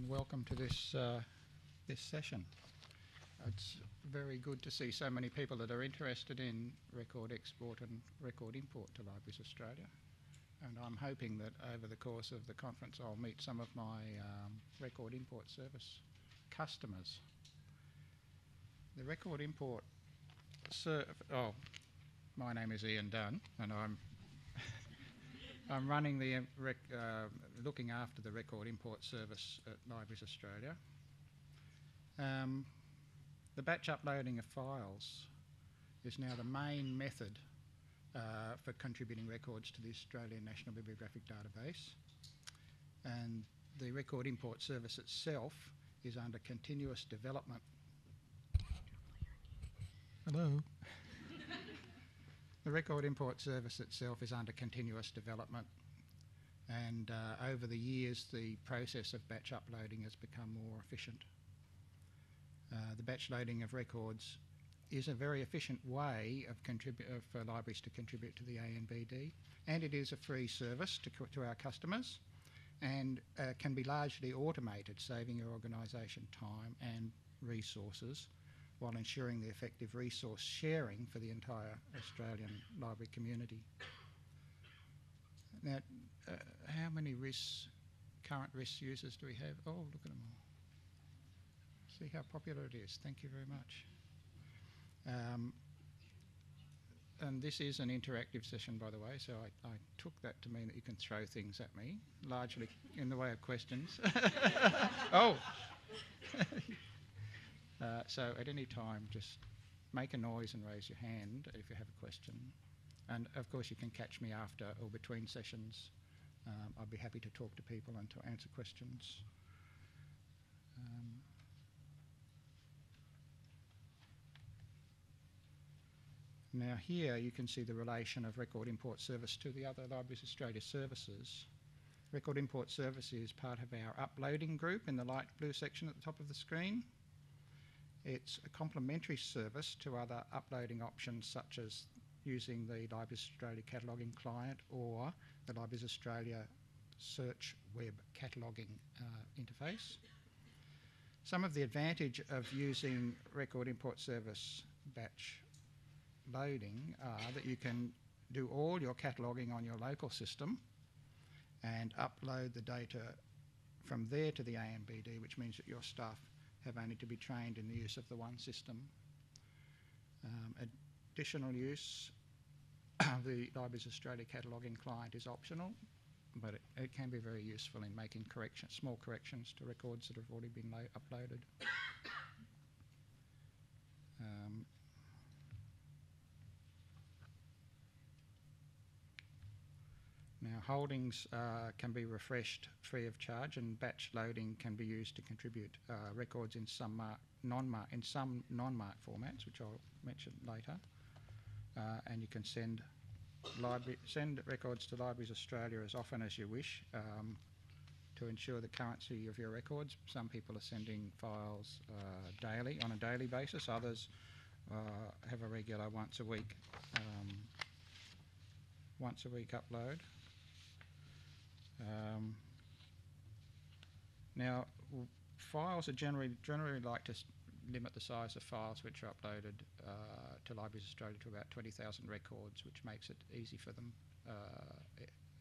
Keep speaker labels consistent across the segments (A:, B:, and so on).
A: and welcome to this session. It's very good to see so many people that are interested in record export and record import to Libraries Australia. And I'm hoping that over the course of the conference I'll meet some of my record import service customers. The record import my name is Dunn, and I'm running the looking after the record import service at Libraries Australia. The batch uploading of files is now the main method for contributing records to the Australian National Bibliographic Database, and the record import service itself is under continuous development. Hello. The record import service itself is under continuous development, and over the years the process of batch uploading has become more efficient. The batch loading of records is a very efficient way of for libraries to contribute to the ANBD, and it is a free service to our customers, and can be largely automated, saving your organisation time and resources, while ensuring the effective resource sharing for the entire Australian library community. Now, how many current RIS users do we have? Oh, look at them all. See how popular it is. Thank you very much. And this is an interactive session, by the way, so I took that to mean that you can throw things at me, largely in the way of questions. Oh! So at any time, just make a noise and raise your hand if you have a question. And of course, you can catch me after or between sessions. I'd be happy to talk to people and to answer questions. Now here you can see the relation of Record Import Service to the other Libraries Australia services. Record Import Service is part of our uploading group in the light blue section at the top of the screen. It's a complementary service to other uploading options, such as using the Libraries Australia cataloguing client or the Libraries Australia search web cataloguing interface. Some of the advantage of using Record Import Service batch loading are that you can do all your cataloguing on your local system and upload the data from there to the ANBD, which means that your staff have only to be trained in the use of the one system. Additional use of the Libraries Australia cataloguing client is optional, but it can be very useful in making small corrections to records that have already been uploaded. Now, holdings can be refreshed free of charge, and batch loading can be used to contribute records in some non-marked formats, which I'll mention later. And you can send records to Libraries Australia as often as you wish to ensure the currency of your records. Some people are sending files on a daily basis. Others have a regular once a week upload. Now, files are generally like to limit the size of files which are uploaded to Libraries Australia to about 20,000 records, which makes it easy for them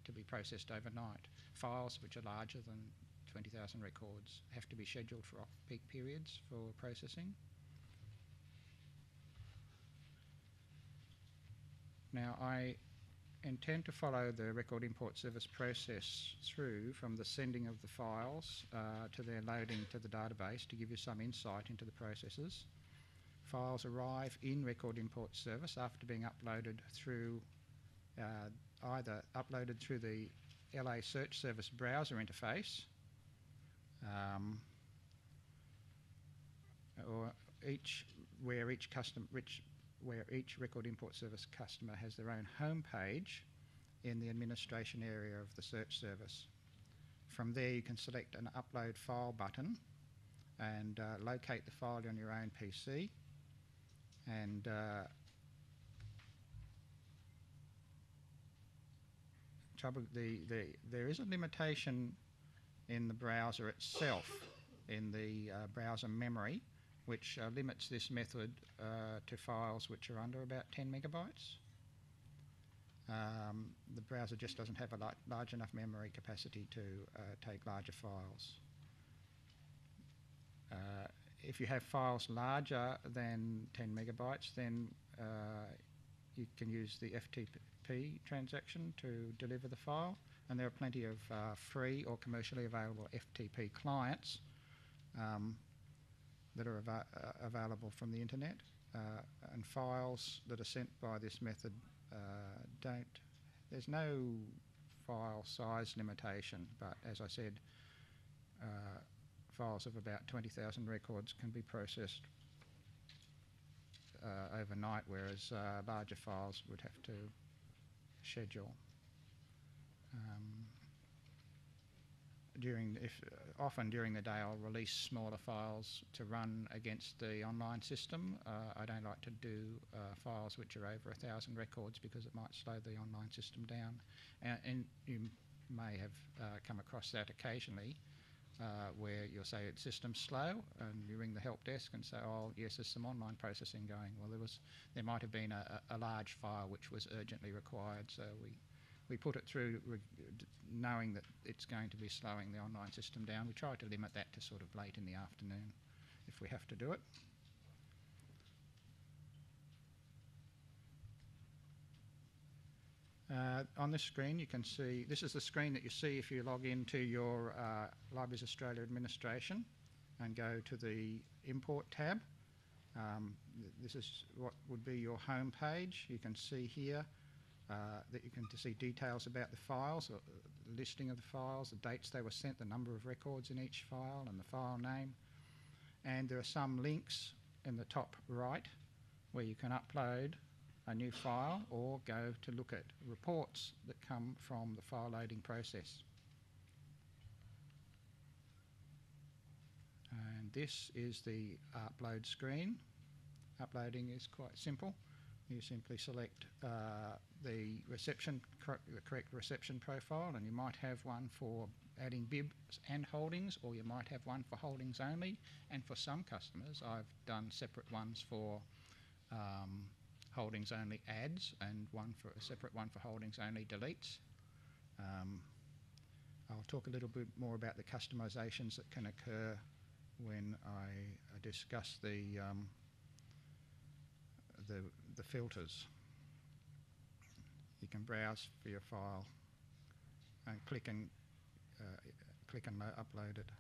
A: to be processed overnight. Files which are larger than 20,000 records have to be scheduled for off-peak periods for processing. Now, I intend to follow the Record Import Service process through from the sending of the files to their loading to the database to give you some insight into the processes. Files arrive in Record Import Service after being uploaded through either uploaded through the LA Search Service browser interface or where each Record Import Service customer has their own home page in the administration area of the search service. From there you can select an Upload File button and locate the file on your own PC, and there is a limitation in the browser itself, in the browser memory, which limits this method to files which are under about 10 megabytes. The browser just doesn't have a large enough memory capacity to take larger files. If you have files larger than 10 megabytes, then you can use the FTP transaction to deliver the file, and there are plenty of free or commercially available FTP clients that are available from the internet, and files that are sent by this method there's no file size limitation, but as I said, files of about 20,000 records can be processed overnight, whereas larger files would have to schedule. Often during the day I'll release smaller files to run against the online system. I don't like to do files which are over 1,000 records because it might slow the online system down. And you may have come across that occasionally, where you'll say it's system slow, and you ring the help desk and say, oh yes, there's some online processing going. Well, there might have been a large file which was urgently required, so we put it through knowing that it's going to be slowing the online system down. We try to limit that to sort of late in the afternoon if we have to do it. On this screen you can see, this is the screen that you see if you log into your Libraries Australia administration and go to the Import tab. This is what would be your home page. You can see here that you can see details about the files, the listing of the files, the dates they were sent, the number of records in each file and the file name. And there are some links in the top right where you can upload a new file or go to look at reports that come from the file loading process. And this is the upload screen. Uploading is quite simple. You simply select the correct reception profile, and you might have one for adding bibs and holdings, or you might have one for holdings only. And for some customers, I've done separate ones for holdings only adds and a separate one for holdings only deletes. I'll talk a little bit more about the customizations that can occur when I discuss the filters. You can browse for your file and click and upload it.